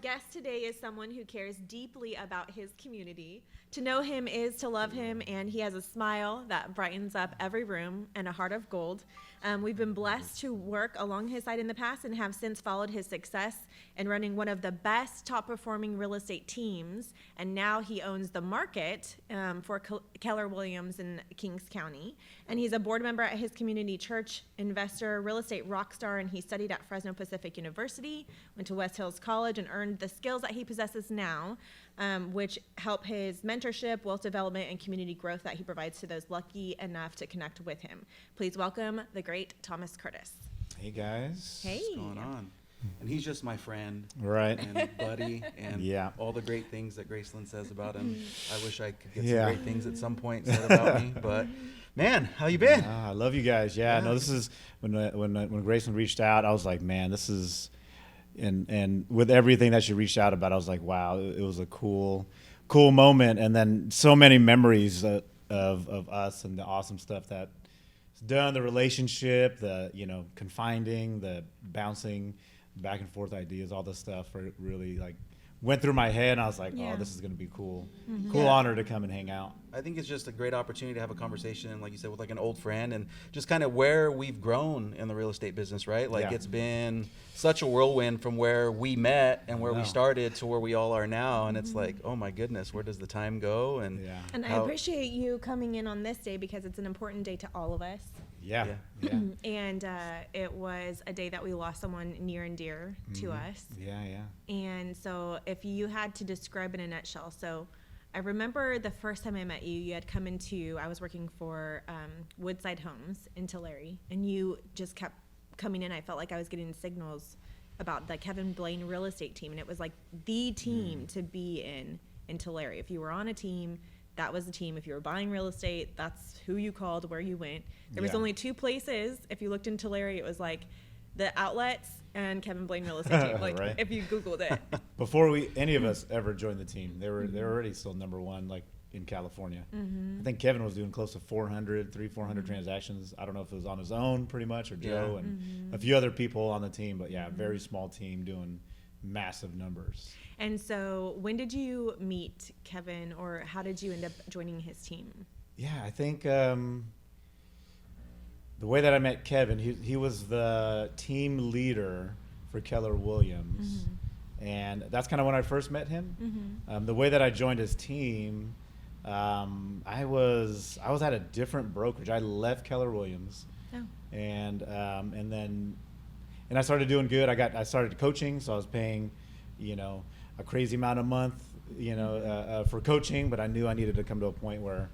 guest today is someone who cares deeply about his community. To know him is to love him, and he has a smile that brightens up every room and a heart of gold. We've been blessed to work along his side in the past and have since followed his success in running one of the best top performing real estate teams. And now he owns the market for Keller Williams in Kings County. And he's a board member at his community church, investor, real estate rock star, and he studied at Fresno Pacific University, went to West Hills College, and earned the skills that he possesses now, which help his mentorship, wealth development, and community growth that he provides to those lucky enough to connect with him. Please welcome the great Thomas Curtis. Hey guys. Hey. What's going on? And he's just my friend, Right. and buddy, and Yeah. all the great things that Graceland says about him. I wish I could get Yeah. some great things at some point said about me, but man, how you been? I love you guys. Yeah. Yeah. No, this is when Grayson reached out, I was like, man, this is, and with everything that she reached out about, I was like, wow, it was a cool moment. And then so many memories of us and the awesome stuff that's done, the relationship, the, confiding, the bouncing back and forth ideas, all this stuff really like went through my head, and I was like, Yeah. oh, this is going to be cool. Mm-hmm. Cool Yeah. honor to come and hang out. I think it's just a great opportunity to have a conversation, like you said, with like an old friend, and just kind of where we've grown in the real estate business, right? Like Yeah. it's been such a whirlwind from where we met and where we know. started to where we all are now, and it's like, oh my goodness, where does the time go? And Yeah. And I how- appreciate you coming in on this day because it's an important day to all of us. Yeah. Yeah. Yeah. And it was a day that we lost someone near and dear to us. Yeah. Yeah. And so if you had to describe in a nutshell, so I remember the first time I met you, you had come into, I was working for Woodside Homes in Tulare, and you just kept coming in. I felt like I was getting signals about the Kevin Blaine real estate team, and it was like the team to be in Tulare. If you were on a team, that was the team. If you were buying real estate, that's who you called, where you went. There was Yeah. only two places. If you looked in Tulare, it was like the outlets and Kevin Blaine real estate team. Like Right. if you Googled it. Before any of us ever joined the team, they were already still number one, like in California. I think Kevin was doing close to 400 transactions. I don't know if it was on his own pretty much, or Joe Yeah. and a few other people on the team, but yeah, very small team doing massive numbers. And so when did you meet Kevin, or how did you end up joining his team? Yeah, I think the way that I met Kevin, he was the team leader for Keller Williams, and that's kind of when I first met him. The way that I joined his team, I was at a different brokerage. I left Keller Williams, Oh. and I started doing good. I started coaching, so I was paying, a crazy amount a month, for coaching. But I knew I needed to come to a point where,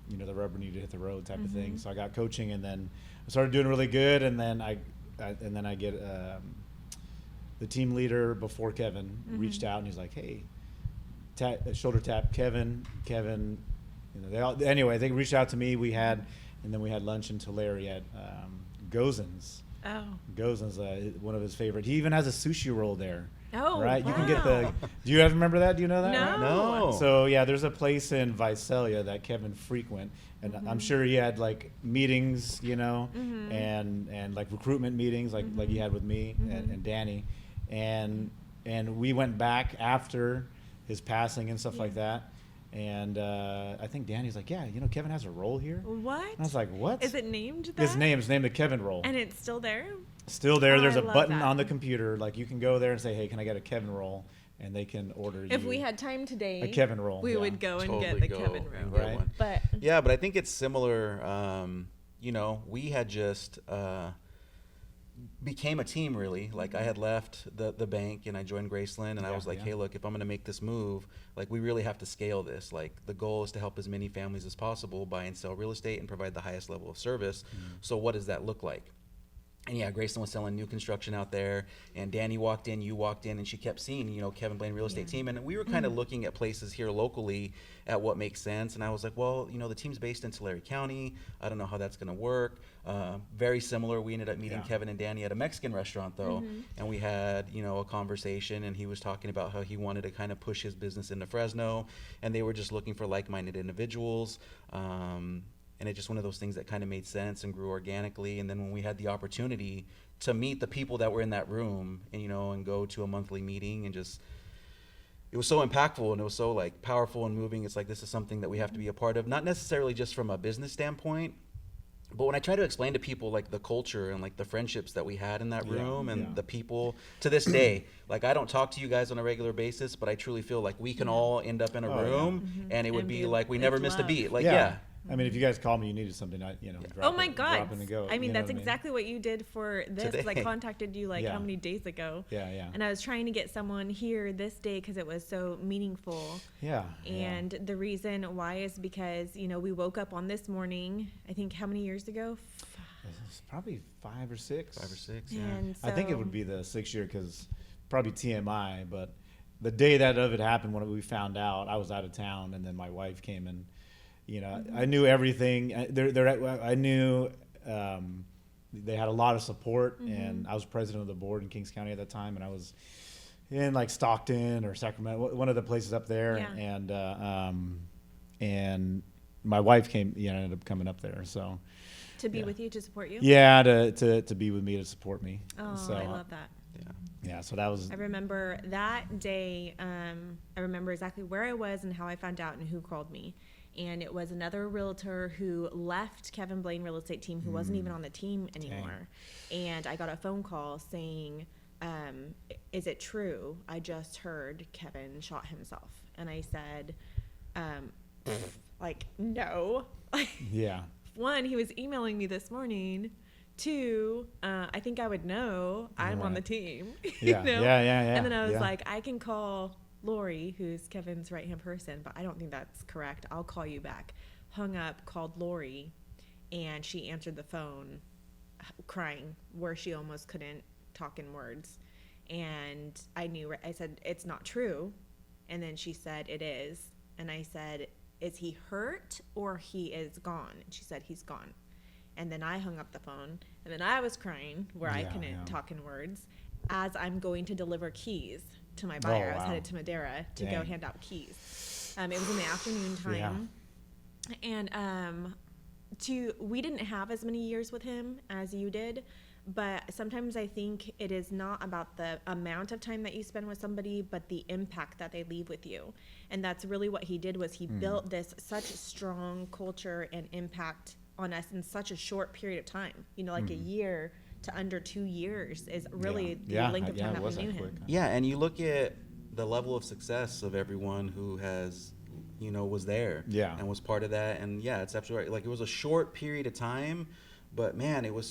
the rubber needed to hit the road type of thing. So I got coaching, and then I started doing really good. And then I get the team leader before Kevin reached out, and he's like, "Hey, shoulder tap Kevin." Anyway, they reached out to me. And then we had lunch in Tulare at Gozen's. Oh. Gozen's one of his favorite. He even has a sushi roll there. Oh, right. wow. You can get do you guys remember that? Do you know that? No. Right? No. So yeah, there's a place in Visalia that Kevin frequent, and I'm sure he had like meetings, and like recruitment meetings, like he had with me and Danny, and we went back after his passing and stuff like that. And I think Danny's like, yeah, Kevin has a role here. What? And I was like, what? Is it named that? His name's named the Kevin role. And it's still there? Still there. Oh, There's I a love button that. on the computer. Like you can go there and say, hey, can I get a Kevin roll? And they can order If you we had time today, a Kevin roll. we yeah. would go and get Totally the go Kevin and roll. get Right. one. But Yeah, but I think it's similar. We had just became a team, really. Like I had left the bank and I joined Graceland, and I Yeah, was like, yeah. hey, look, if I'm going to make this move, like we really have to scale this. Like the goal is to help as many families as possible buy and sell real estate and provide the highest level of service. So what does that look like? And yeah, Graceland was selling new construction out there, and Danny walked in, you walked in, and she kept seeing, Kevin Blaine real estate team. And we were kind of looking at places here locally at what makes sense. And I was like, well, the team's based in Tulare County. I don't know how that's going to work. Very similar. We ended up meeting Yeah. Kevin and Danny at a Mexican restaurant, though. And we had, a conversation, and he was talking about how he wanted to kind of push his business into Fresno, and they were just looking for like-minded individuals. and it's just one of those things that kind of made sense and grew organically. And then when we had the opportunity to meet the people that were in that room, and and go to a monthly meeting, and just it was so impactful, and it was so like powerful and moving. It's like, this is something that we have to be a part of, not necessarily just from a business standpoint, but when I try to explain to people like the culture and like the friendships that we had in that room, and the people to this day, like I don't talk to you guys on a regular basis, but I truly feel like we can all end up in a room and it would And be be like we with never missed a love. beat. Like, Yeah. I mean, if you guys called me, you needed something, Oh my God. drop in and go. I mean, you know that's what exactly what you did for this. 'Cause I Today. contacted you like Yeah. how many days ago? Yeah, yeah. And I was trying to get someone here this day because it was so meaningful. Yeah. And the reason why is because, we woke up on this morning, I think how many years ago? It's probably 5 or 6. 5 or 6. And I think it so- would be the 6th year because probably TMI, but the day that of it happened, when we found out, I was out of town, and then my wife came, and I knew everything. I knew they had a lot of support, and I was president of the board in Kings County at that time, and I was in like Stockton or Sacramento, one of the places up there, Yeah. and my wife ended up coming up there, so. To be Yeah. with you, to support you? Yeah, to be with me, to support me. Oh, So, I love that. yeah, so that was. I remember that day. I remember exactly where I was and how I found out and who called me. And it was another realtor who left Kevin Blaine Real Estate Team, who wasn't even on the team anymore. And I got a phone call saying, is it true? I just heard Kevin shot himself. And I said, like, no. Yeah. One, he was emailing me this morning. Two, I think I would know. I'm on the Right. team. Yeah, yeah. And then I was yeah. like, I can call Lori, who's Kevin's right-hand person, but I don't think that's correct. I'll call you back. Hung up, called Lori, and she answered the phone crying, where she almost couldn't talk in words. And I said, it's not true. And then she said, it is. And I said, is he hurt or he is gone? And she said, he's gone. And then I hung up the phone, and then I was crying where I Yeah, couldn't yeah. talk in words as I'm going to deliver keys to my buyer. I was wow. headed to Madera to go Dang. hand out keys. It was in the afternoon time. And we didn't have as many years with him as you did, but sometimes I think it is not about the amount of time that you spend with somebody, but the impact that they leave with you. And that's really what he did, was he built this such strong culture and impact on us in such a short period of time. Like a year to under 2 years is really the length of time it that we was knew that him. quick. Yeah, and you look at the level of success of everyone who has, was there, Yeah. and was part of that. And yeah, it's absolutely right. Like, it was a short period of time, but man, it was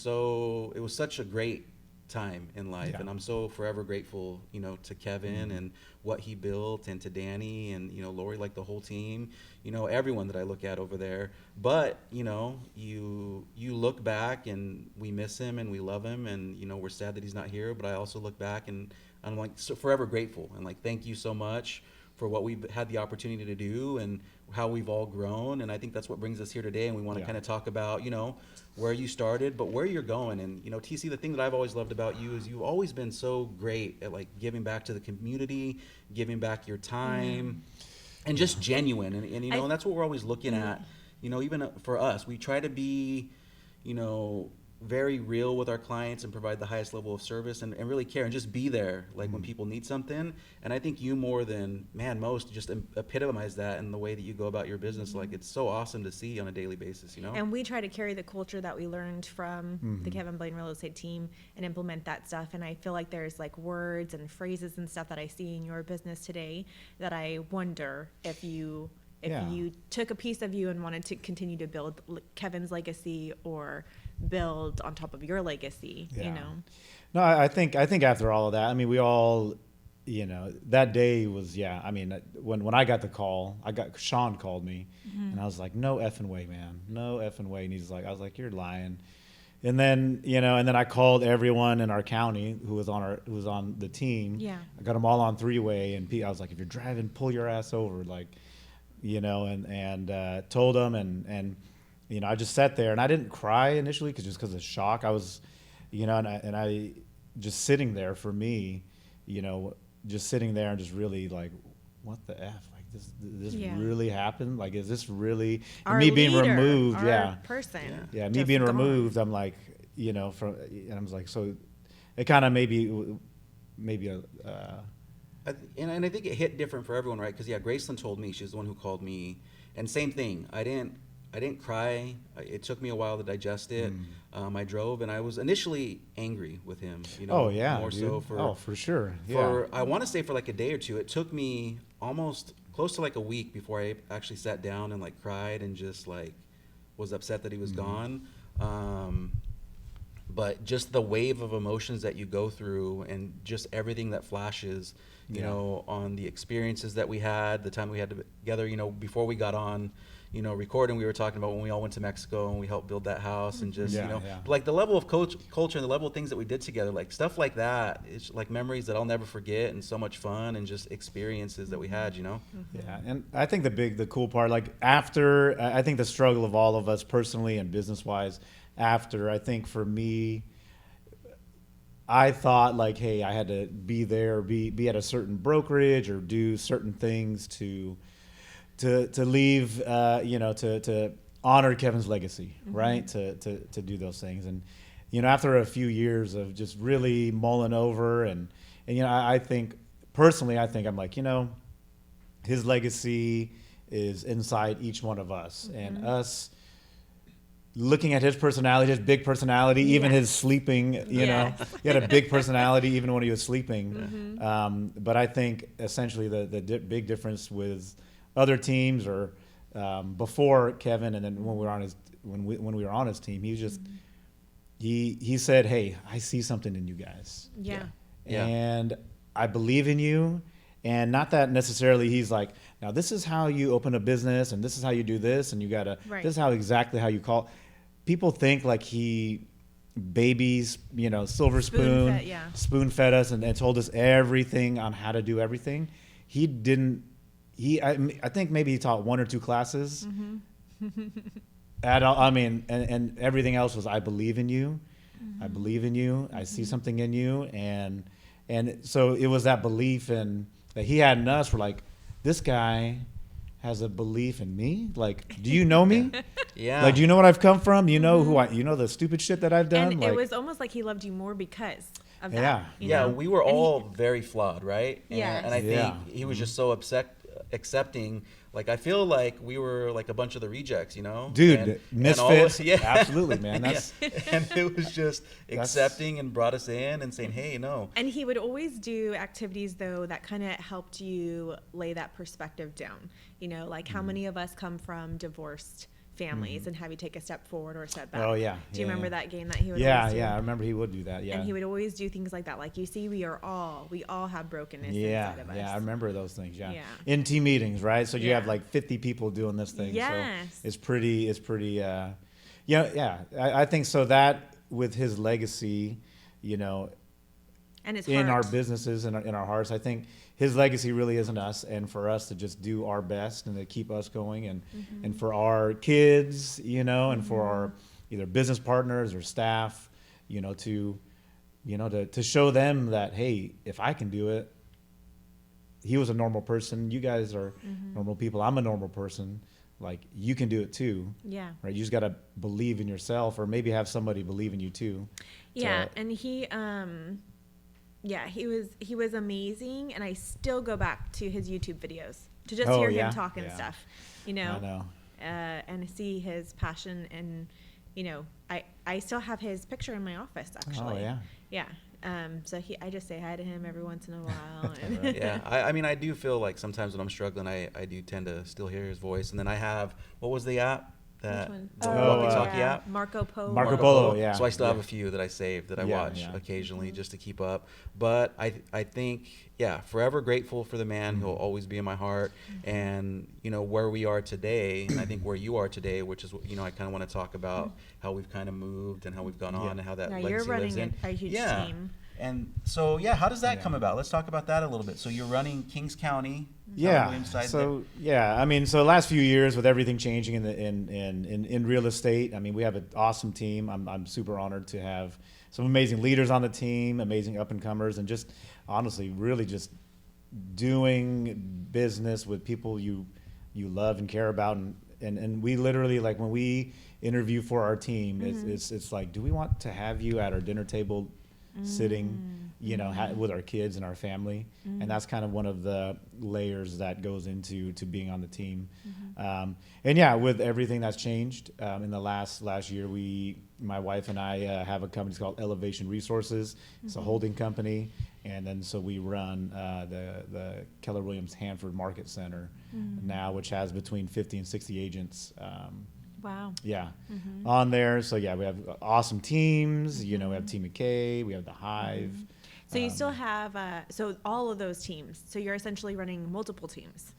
such a great time in life. Yeah. And I'm so forever grateful, to Kevin and what he built, and to Danny and, Lori, like the whole team, everyone that I look at over there. But, you look back, and we miss him and we love him, and, we're sad that he's not here. But I also look back, and I'm like so forever grateful, and like, thank you so much for what we've had the opportunity to do and how we've all grown. And I think that's what brings us here today. And we want to Yeah. kind of talk about, where you started, but where you're going. And, TC, the thing that I've always loved about you is you've always been so great at like giving back to the community, giving back your time, and just genuine. And I- and that's what we're always looking at, even for us. We try to be, very real with our clients and provide the highest level of service, and really care and just be there, like when people need something. And I think you, more than most, just epitomize that in the way that you go about your business. Like, it's so awesome to see on a daily basis, And we try to carry the culture that we learned from the Kevin Blaine Real Estate Team and implement that stuff. And I feel like there's like words and phrases and stuff that I see in your business today that I wonder if you Yeah. took a piece of you and wanted to continue to build Kevin's legacy or build on top of your legacy, Yeah. No, I think after all of that, I mean, we all, that day was, I mean, when I got the call, Sean called me, and I was like, no effing way, man, no effing way. And I was like, you're lying. And then, and then I called everyone in our county who was on the team. Yeah. I got them all on three-way, and I was like, if you're driving, pull your ass over, like, and told them, and I just sat there, and I didn't cry initially because of shock. I was, and I just sitting there for me, just sitting there and just really like, what the F? Like, this Yeah. really happened? Like, is this really, and Our me being leader, removed? our Yeah. person. Yeah. Me just being gone. removed, I'm like, and I was like, so it kind of maybe And I think it hit different for everyone, right? Because Graceland told me, she's the one who called me, and same thing. I didn't cry. It took me a while to digest it. I drove, and I was initially angry with him. oh yeah, more dude. so for sure. for I want to say for like a day or two. It took me almost close to like a week before I actually sat down and like cried and just like was upset that he was gone. But just the wave of emotions that you go through and just everything that flashes, you Yeah. know, on the experiences that we had, the time we had together, before we got on, recording, we were talking about when we all went to Mexico and we helped build that house and just, Yeah, yeah. like the level of culture and the level of things that we did together, like stuff like that. It's like memories that I'll never forget and so much fun and just experiences that we had, Yeah, and I think the cool part, like after, I think the struggle of all of us personally and business wise, after, I think for me, I thought like, hey, I had to be there, be at a certain brokerage or do certain things to leave, to honor Kevin's legacy, right? To do those things, and after a few years of just really mulling over, and I think personally, I'm like, his legacy is inside each one of us, and us looking at his personality, his big personality, even Yes. his sleeping, Yes. he had a big personality even when he was sleeping. But I think essentially the big difference with other teams or before Kevin, and then when we were on his team, he was just he said, "Hey, I see something in you guys, Yeah. Yeah. and I believe in you." And not that necessarily he's like, now this is how you open a business, and this is how you do this, and you gotta Right. this is exactly how you call. People think like he babies, silver spoon, Spoon-fed, yeah. spoon fed us and told us everything on how to do everything. He didn't. I think maybe he taught 1 or 2 classes. At all, and everything else was, I believe in you. I believe in you. I see something in you, and so it was that belief that he had in us. We're like, this guy has a belief in me. Like, do you know me? Yeah. Like, do you know what I've come from? You know the stupid shit that I've done. And like, it was almost like he loved you more because of that. Yeah. you Yeah, know? we were And he- all very flawed, right? Yes. And I think Yeah. he was just so accepting. Like, I feel like we were like a bunch of the rejects, Dude, And misfits. yeah. Absolutely, man. That's Yeah. And it was just accepting and brought us in and saying, hey, no. And he would always do activities, though, that kind of helped you lay that perspective down. Like how many of us come from divorced families and have you take a step forward or a step back? Oh, yeah. Do you Yeah, remember yeah. that game that he would yeah, always do? yeah. I remember he would do that. Yeah. And he would always do things like that. Like, you see, we all have brokenness Yeah, inside of us. yeah, I remember those things. Yeah, Yeah. in team meetings, right? So you have Yeah. like 50 people doing this thing. Yes. So it's pretty. Yeah. I think so. That with his legacy, And his in our heart. businesses and in our hearts, I think his legacy really isn't us, and for us to just do our best and to keep us going, and for our kids, and for our either business partners or staff, to show them that, hey, if I can do it, he was a normal person. You guys are normal people. I'm a normal person. Like, you can do it too. Yeah. Right. You just got to believe in yourself, or maybe have somebody believe in you too. Yeah, to- and he was amazing, and I still go back to his YouTube videos to just Oh, hear yeah? him talk and Yeah. stuff, I know. and see his passion, and I still have his picture in my office actually. Oh, yeah. Yeah. So I just say hi to him every once in a while. And Yeah, I mean, I do feel like sometimes when I'm struggling, I do tend to still hear his voice. And then I have, what was the app? Which one? The Oh, walkie-talkie yeah. app? Marco Polo. Marco Polo, yeah. So I still have Yeah. a few that I saved that I Yeah, watch yeah. occasionally just to keep up. But I think, forever grateful for the man. He'll always be in my heart. And, where we are today, and I think where you are today, which is, I kind of want to talk about how we've kind of moved and how we've gone on and how that Now legacy you're lives running in. a huge Yeah. team. And so, how does that Yeah. come about? Let's talk about that a little bit. So you're running Kings County. Yeah. Williams side So so the last few years with everything changing in real estate, we have an awesome team. I'm super honored to have some amazing leaders on the team, amazing up and comers, and just honestly, really just doing business with people you love and care about, and we literally, like, when we interview for our team, it's like, do we want to have you at our dinner table sitting, with our kids and our family? And that's kind of one of the layers that goes into being on the team. And yeah, with everything that's changed in the last year, my wife and I have a company called Elevation Resources. It's a holding company, and then so we run the Keller Williams Hanford Market Center now, which has between 50 and 60 agents. Wow. Yeah, on there. So yeah, we have awesome teams. We have Team McKay, we have the Hive. So you still have so all of those teams. So you're essentially running multiple teams.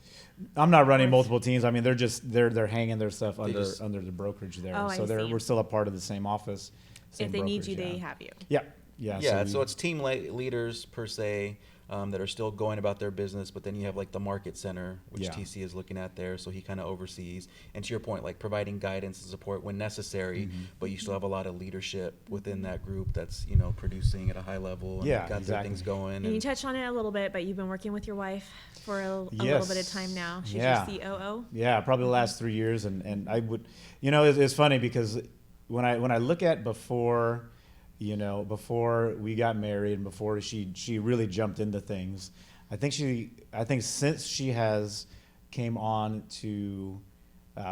I'm not running multiple teams. I mean, they're hanging their stuff under the brokerage there. Oh, so I see. we're still a part of the same office. Same If they need you, brokerage, they yeah. have you. Yeah. Yeah. Yeah, we- so it's team leaders per se that are still going about their business, but then you have like the market center, which Yeah. TC is looking at there, so he kind of oversees. And to your point, like providing guidance and support when necessary, but you still have a lot of leadership within that group that's producing at a high level and Yeah, got their things exactly. going. And you touched on it a little bit, but you've been working with your wife for a little bit of time now. She's Yeah. your COO. Yeah, probably the last 3 years, and I would, it's funny because when I look at before we got married and before she really jumped into things, I think since she has came on to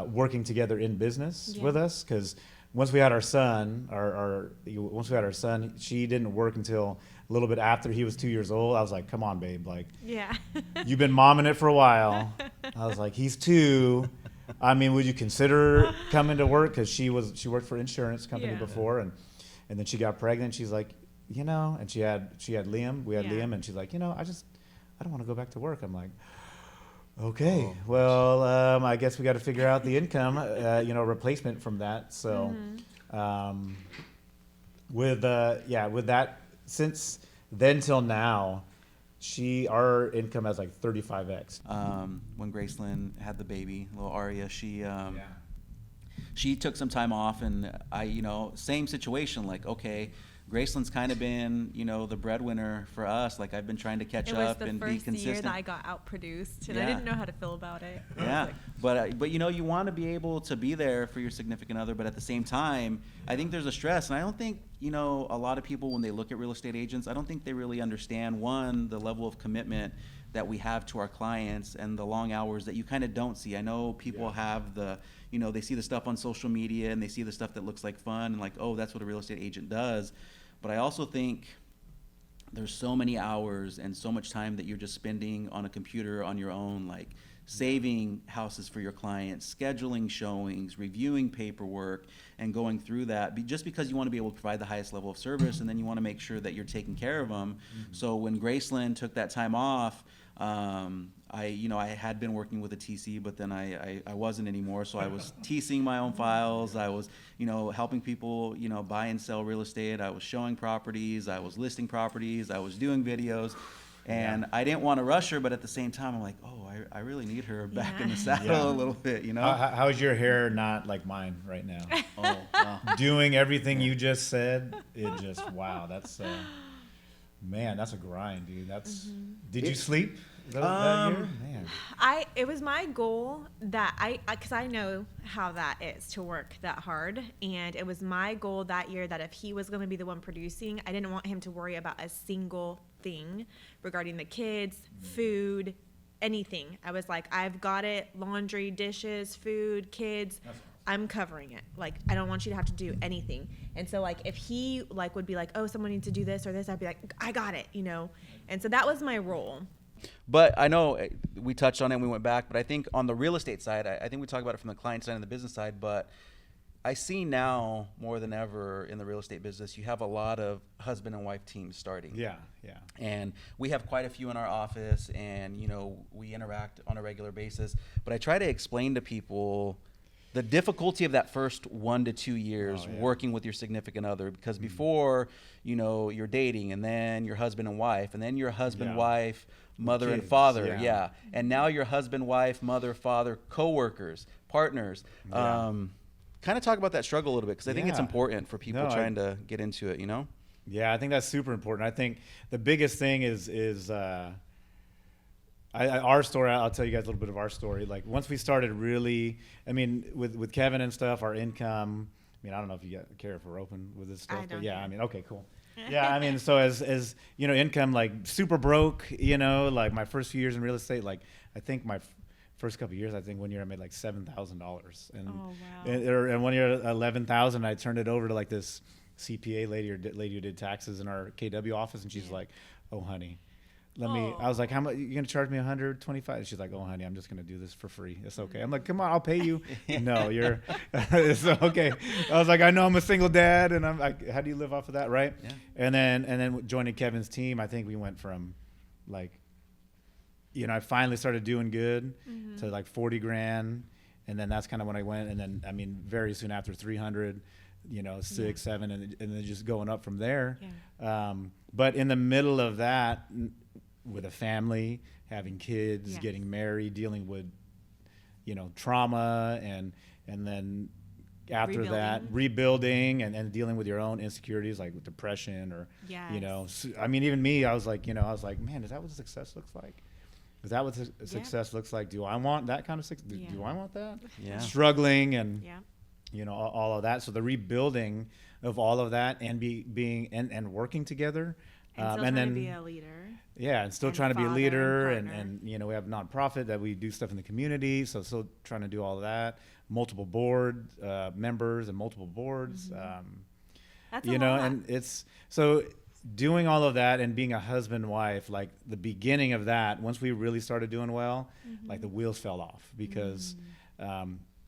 working together in business with us, because once we had our son, she didn't work until a little bit after he was 2 years old. I was like, come on, babe, like, Yeah. you've been momming it for a while. I was like, he's 2. I mean, would you consider coming to work? Because she worked for an insurance company Yeah. before, and then she got pregnant. She's like, and she had Liam. We had Yeah. Liam, and she's like, I don't want to go back to work. I'm like, okay, well, I guess we got to figure out the income, replacement from that. So, with that, since then till now, our income has like 35x. When Gracelyn had the baby, little Aria, she took some time off, and same situation. Like, okay, Gracelyn's kind of been, the breadwinner for us. Like, I've been trying to catch It was up the and be first year consistent. that I got outproduced, and I Yeah. didn't know how to feel about it. I was Yeah, like, but you want to be able to be there for your significant other, but at the same time, I think there's a stress, and I don't think a lot of people, when they look at real estate agents, I don't think they really understand, one, the level of commitment that we have to our clients and the long hours that you kind of don't see. I know people have they see the stuff on social media and they see the stuff that looks like fun and like, oh, that's what a real estate agent does. But I also think there's so many hours and so much time that you're just spending on a computer on your own, like saving houses for your clients, scheduling showings, reviewing paperwork, and going through that just because you want to be able to provide the highest level of service, and then you want to make sure that you're taking care of them. So when Gracelyn took that time off, I had been working with a TC, but then I wasn't anymore. So I was TCing my own files. I was, helping people, buy and sell real estate. I was showing properties. I was listing properties. I was doing videos. And I didn't want to rush her, but at the same time, I'm like, oh, I really need her back in the saddle Yeah. a little bit, How's your hair not like mine right now? Oh, wow. Doing everything you just said, wow, that's man, that's a grind, dude. Did you sleep that year? Man. It was my goal that because I know how that is to work that hard, and it was my goal that year that if he was going to be the one producing, I didn't want him to worry about a single thing regarding the kids, food, anything. I was like, I've got it, laundry, dishes, food, kids. I'm covering it. Like, I don't want you to have to do anything. And so, like, if he, like, would be like, oh, someone needs to do this or this, I'd be like, I got it, And so that was my role. But I know we touched on it and we went back, but I think on the real estate side, I think we talk about it from the client side and the business side, but I see now more than ever in the real estate business, you have a lot of husband and wife teams starting. Yeah. And we have quite a few in our office, and, we interact on a regular basis. But I try to explain to people the difficulty of that first 1 to 2 years working with your significant other, because before, you're dating, and then your husband and wife, and then your husband, wife, mother and Kids, father. yeah. And now your husband, wife, mother, father, coworkers, partners. Kind of talk about that struggle a little bit, because I think it's Yeah. important for people No, trying to get into it, Yeah, I think that's super important. I think the biggest thing is our story, I'll tell you guys a little bit of our story. Like once we started really, I mean, with Kevin and stuff, our income, I mean, I don't know if you care if we're open with this stuff, I but don't yeah, care. I mean, okay, cool. Yeah, I mean, so as you know, income, like super broke, you know, like my first few years in real estate, like I think my first couple of years, I think one year I made like $7,000, and Oh, wow. and 1 year 11,000. I turned it over to like this CPA lady or lady who did taxes in our KW office, and she's Yeah. like, "Oh, honey, let me." I was like, "How much? You gonna charge me 125?" She's like, "Oh, honey, I'm just gonna do this for free. It's okay." I'm like, "Come on, I'll pay you." No, you're. It's okay. I was like, "I know I'm a single dad, and I'm like, how do you live off of that, right?" Yeah. And then joining Kevin's team, I think we went from like, you know, I finally started doing good to like 40 grand. And then that's kind of when I went. And then, I mean, very soon after 300, you know, 6, 7, and then just going up from there. Yeah. But in the middle of that, with a family, having kids, Yes. getting married, dealing with, you know, trauma, and then after that, rebuilding and dealing with your own insecurities, like with depression or, you know, I mean, even me, I was like, you know, I was like, man, is that what success looks like? Is that what success looks like? Do I want that kind of success? Do I want that? Yeah. Struggling and, Yeah. you know, all of that. So the rebuilding of all of that and being and working together. And still trying to be a leader. Yeah, and still and trying to be a father leader, and and you know, we have a nonprofit that we do stuff in the community, so still trying to do all of that. Multiple board members and multiple boards, That's you a know, lot. and it's so doing all of that and being a husband wife. Like the beginning of that, once we really started doing well, like the wheels fell off because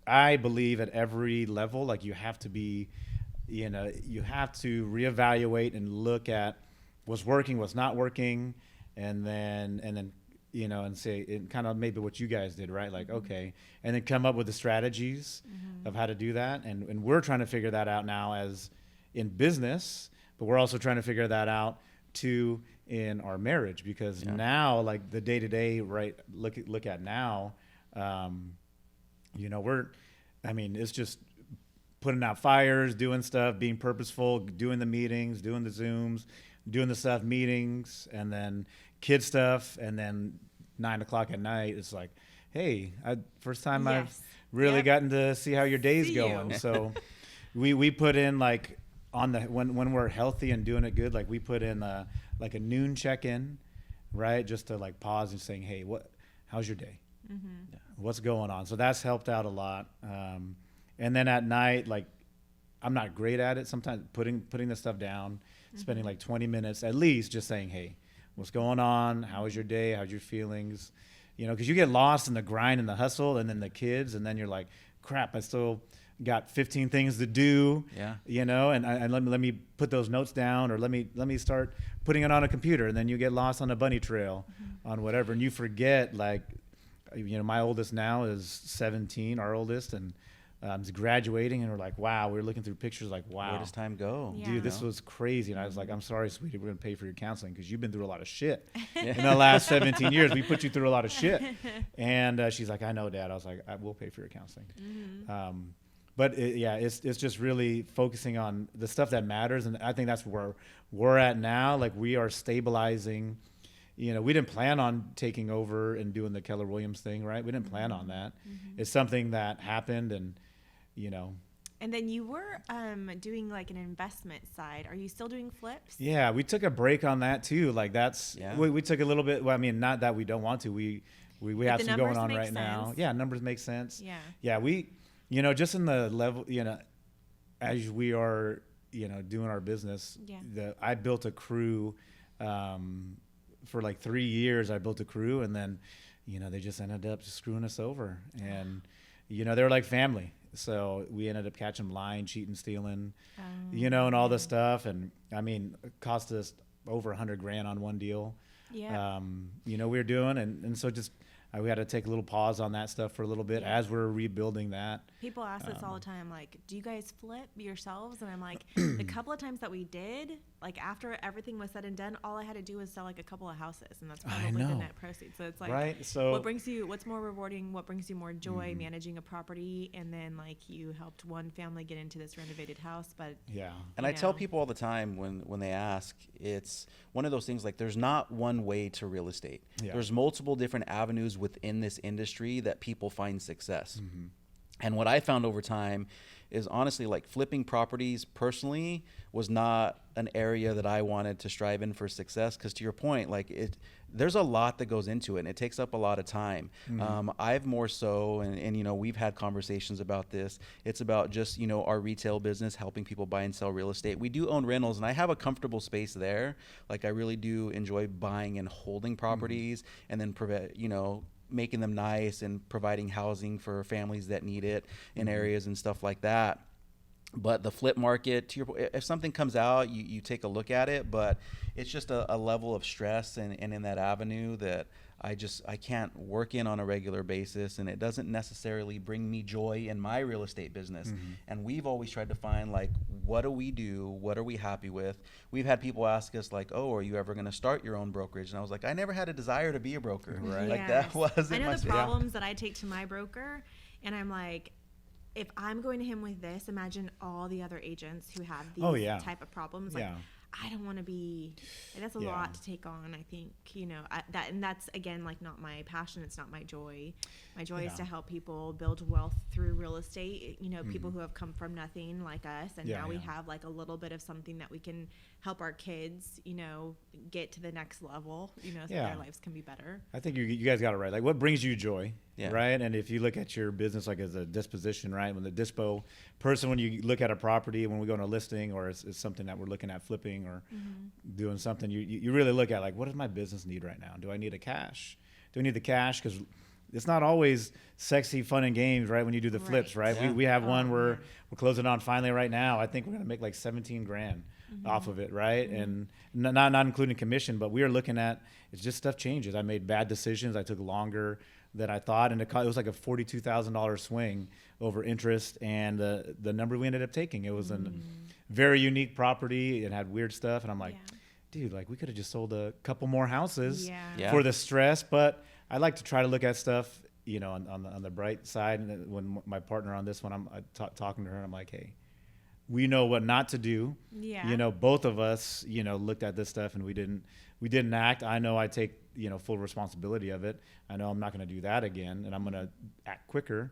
I believe at every level, like you have to be, you know, you have to reevaluate and look at what's working, what's not working, and then you know, and say, and kind of maybe what you guys did, right? Like, okay, and then come up with the strategies of how to do that, and we're trying to figure that out now as in business, but we're also trying to figure that out too in our marriage, because now, like the day to day, right? Look at now, you know, I mean, it's just putting out fires, doing stuff, being purposeful, doing the meetings, doing the Zooms, doing the stuff, meetings, and then kid stuff, and then 9 o'clock at night, it's like, hey, first time I've Yes. really Yep. gotten to see how your day's See going. you. So we put in like on the when we're healthy and doing it good, like we put in like a noon check-in, right? Just to like pause and saying, hey, how's your day? What's going on? So that's helped out a lot. And then at night, like I'm not great at it sometimes, putting the stuff down, spending like 20 minutes at least just saying, hey, what's going on? How was your day? How's your feelings? You know, because you get lost in the grind and the hustle and then the kids, and then you're like, crap, I still got 15 things to do. Yeah. You know, and let me put those notes down, or let me start putting it on a computer, and then you get lost on a bunny trail on whatever, and you forget, like, you know, my oldest now is 17, our oldest, and is graduating, and we're like, wow, we're looking through pictures like, wow, Where does time go? Yeah. dude, this was crazy. And I was like, I'm sorry, sweetie, we're going to pay for your counseling because you've been through a lot of shit. In the last 17 years, we put you through a lot of shit. And she's like, I know, Dad. I was like, I will pay for your counseling. But it's just really focusing on the stuff that matters. And I think that's where we're at now. Like, we are stabilizing. You know, we didn't plan on taking over and doing the Keller Williams thing, right? We didn't plan on that. It's something that happened, and, you know. And then you were doing like an investment side. Are you still doing flips? Yeah, we took a break on that too. Like we took a little bit. Well, I mean, not that we don't want to. We have the some going numbers on make right now. sense. Yeah, numbers make sense. Yeah. Yeah, we, you know, just in the level, you know, as we are, you know, doing our business. Yeah. I built a crew for like 3 years. I built a crew, and then, you know, they just ended up screwing us over, and you know, they were like family. So we ended up catching them lying, cheating, stealing, you know, and all this stuff. And I mean, it cost us over $100,000 on one deal. Yeah. You know, we were doing, and so just, we had to take a little pause on that stuff for a little bit Yeah. as we're rebuilding that. People ask us all the time, like, do you guys flip yourselves? And I'm like, the couple of times that we did, like after everything was said and done, all I had to do was sell like a couple of houses, and that's probably the know. net proceeds. So it's like, Right, so- what's more rewarding? What brings you more joy? Managing a property, and then like you helped one family get into this renovated house, but Yeah. And you I tell know. people all the time when they ask, it's one of those things like there's not one way to real estate. Yeah. There's multiple different avenues within this industry that people find success. And what I found over time is honestly like flipping properties personally was not an area that I wanted to strive in for success, because to your point, like there's a lot that goes into it and it takes up a lot of time. I've more so, and you know, we've had conversations about this. It's about just, you know, our retail business, helping people buy and sell real estate. We do own rentals, and I have a comfortable space there. Like I really do enjoy buying and holding properties and then you know, making them nice and providing housing for families that need it in areas and stuff like that. But the flip market, to your point, if something comes out, you take a look at it, but it's just a level of stress and in that avenue that I can't work in on a regular basis, and it doesn't necessarily bring me joy in my real estate business. And we've always tried to find like, what do we do? What are we happy with? We've had people ask us like, oh, are you ever going to start your own brokerage? And I was like, I never had a desire to be a broker. Right. Like that Yes. wasn't I know my the space. problems that I take to my broker, and I'm like, if I'm going to him with this, imagine all the other agents who have these Oh, yeah. type of problems. Like, Yeah. I don't want to be. That's a Yeah. lot to take on. I think, you know, and that's again like not my passion. It's not my joy. My joy is Yeah. to help people build wealth through real estate. You know, people who have come from nothing like us, and Yeah, now we yeah. have like a little bit of something that we can help our kids, you know, get to the next level. You know, so Yeah. their lives can be better. I think you guys got it right. Like, what brings you joy, Yeah. right? And if you look at your business like as a disposition, right? When the dispo person, when you look at a property, when we go on a listing, or it's something that we're looking at flipping or doing something, you really look at like, what does my business need right now? Do I need a cash? Do I need the cash? Because it's not always sexy, fun and games, right? When you do the flips, Right. right? Yeah. We have Oh, one where man. we're closing on finally right now. I think we're gonna make like 17 grand off of it, right? And not including commission, but we are looking at, it's just stuff changes. I made bad decisions. I took longer than I thought, and it was like a $42,000 swing over interest and the number we ended up taking. It was a very unique property and had weird stuff, and I'm like, Yeah. dude, like we could have just sold a couple more houses Yeah. Yeah. for the stress. But I like to try to look at stuff, you know, on the bright side. And then when my partner on this one, I'm talking to her, and I'm like, hey, we know what not to do. Yeah. You know, both of us, you know, looked at this stuff and we didn't act. I know I take, you know, full responsibility of it. I know I'm not going to do that again, and I'm going to act quicker.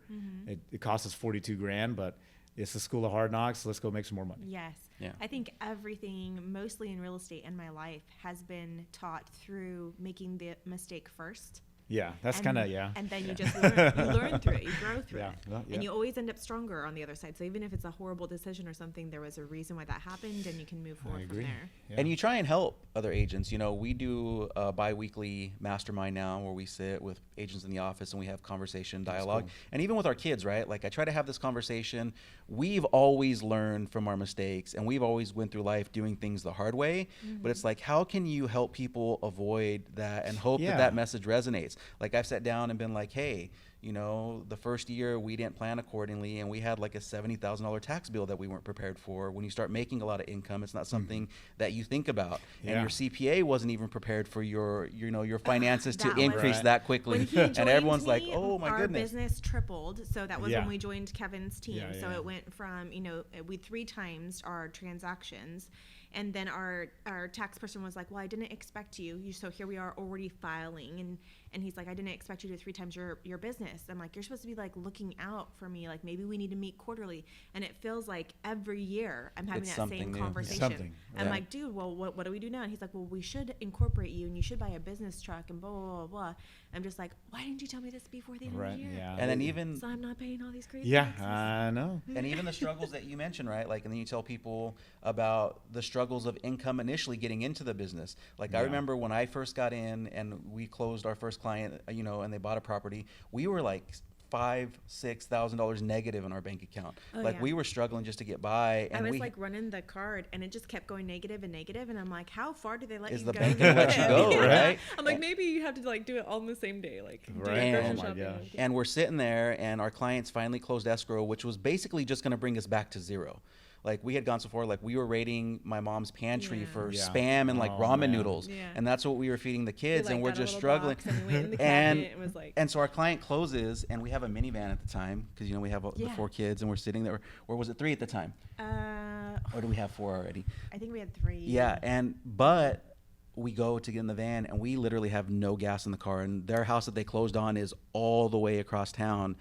It cost us 42 grand, but it's the school of hard knocks. Let's go make some more money. Yes. Yeah. I think everything, mostly in real estate in my life, has been taught through making the mistake first. Yeah, that's And- kind of, yeah. And then you just learn through it. You grow through Yeah, it. well, yeah. And you always end up stronger on the other side. So even if it's a horrible decision or something, there was a reason why that happened, and you can move forward I from agree. there. Yeah. And you try and help other agents. You know, we do a bi-weekly mastermind now where we sit with agents in the office and we have conversation, dialogue. cool. And even with our kids, right? Like I try to have this conversation. We've always learned from our mistakes, and we've always went through life doing things the hard way. But it's like, how can you help people avoid that and hope Yeah. that that message resonates? Like I've sat down and been like, hey, you know, the first year we didn't plan accordingly, and we had like a $70,000 tax bill that we weren't prepared for. When you start making a lot of income, it's not something that you think about, and Yeah. your CPA wasn't even prepared for your finances to That was- increase Right. that quickly. When he And joined everyone's like, me, oh my our goodness. business tripled. So that was Yeah. when we joined Kevin's team. Yeah, So yeah. it went from, you know, we 3 times our transactions. And then our tax person was like, well, I didn't expect you. So here we are already filing. And he's like, I didn't expect you to 3 times your business. I'm like, you're supposed to be like looking out for me. Like maybe we need to meet quarterly. And it feels like every year I'm having It's that something same new. conversation. Something, I'm yeah. like, dude, well, what do we do now? And he's like, well, we should incorporate you, and you should buy a business truck, and blah, blah, blah, blah. I'm just like, why didn't you tell me this before the end Right, of the year? yeah. And then even So I'm not paying all these crazy Yeah, taxes. I know. and even the struggles that you mentioned, right? Like, and then you tell people about the struggles of income initially getting into the business. Like, I Yeah. remember when I first got in and we closed our first client, you know, and they bought a property, we were like $5,000-$6,000 negative in our bank account. Oh, Like yeah. we were struggling just to get by, I and was we like running the card and it just kept going negative and negative, and I'm like, how far do they let Is you the go? bank gonna let you go, Yeah. right? I'm like, maybe you have to like do it all in the same day, like do Right. your Oh grocery my shopping. gosh. and we're sitting there, and our clients finally closed escrow, which was basically just going to bring us back to zero. Like we had gone so far, like we were raiding my mom's pantry Yeah. for Yeah. spam and like Oh, ramen man. noodles, Yeah. and that's what we were feeding the kids, We, and like, we're got a just little struggling. box and we went in the and cabinet, it was like- and so our client closes, and we have a minivan at the time because we have the Yeah. 4 kids, and we're sitting there. Or was it 3 at the time? Or do we have 4 already? I think we had 3. Yeah, but we go to get in the van, and we literally have no gas in the car, and their house that they closed on is all the way across town,